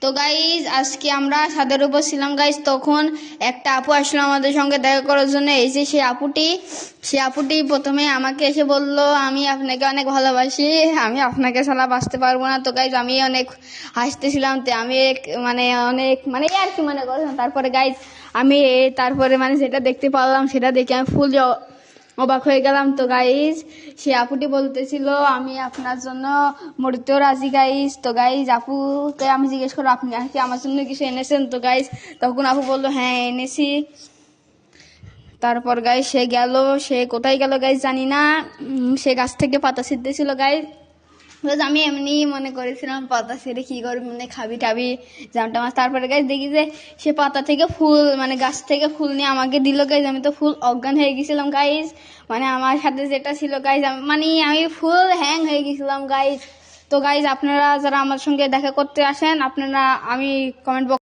তো গাইজ আজকে আমরা ছাদের উপর ছিলাম গাইজ, তখন একটা আপু আসলো আমাদের সঙ্গে দেখা করার জন্য। এই যে সে আপুটি প্রথমে আমাকে এসে বলল, আমি আপনাকে অনেক ভালোবাসি, আমি আপনাকে ছাড়া বাঁচতে পারবো না। তো গাইজ আমি অনেক হাসতেছিলাম, তো আমি অনেক আর কি মনে করছিলাম। তারপরে গাইজ আমি যেটা দেখতে পারলাম, সেটা দেখে আমি ফুল অবাক হয়ে গেলাম। তো গাইজ সে আপুটি বলতেছিল, আমি আপনার জন্য মরতেও রাজি গাইজ। তো গাইজ আপুকে আমি জিজ্ঞেস করো, আপনি কি আমার জন্য কিছু এনেছেন? তো গাইজ তখন আপু বললো, হ্যাঁ এনেছি। তারপর গাইজ সে কোথায় গেল গাইজ জানি না। সে গাছ থেকে পাতা ছিঁড়তেছিল গাইজ। আমি এমনি মনে করেছিলাম পাতা ছিঁড়ে কি করে খাবি টাবি জামটা মাছ। তারপরে গাছ দেখি যে সে পাতা থেকে ফুল গাছ থেকে ফুল নিয়ে আমাকে দিল গাইজ। আমি তো ফুল অজ্ঞান হয়ে গেছিলাম গাইজ। আমার সাথে যেটা ছিল গাইজ, আমি ফুল হ্যাং হয়ে গেছিলাম গাইজ। তো গাইজ আপনারা যারা আমার সঙ্গে দেখা করতে আসেন, আপনারা আমি কমেন্ট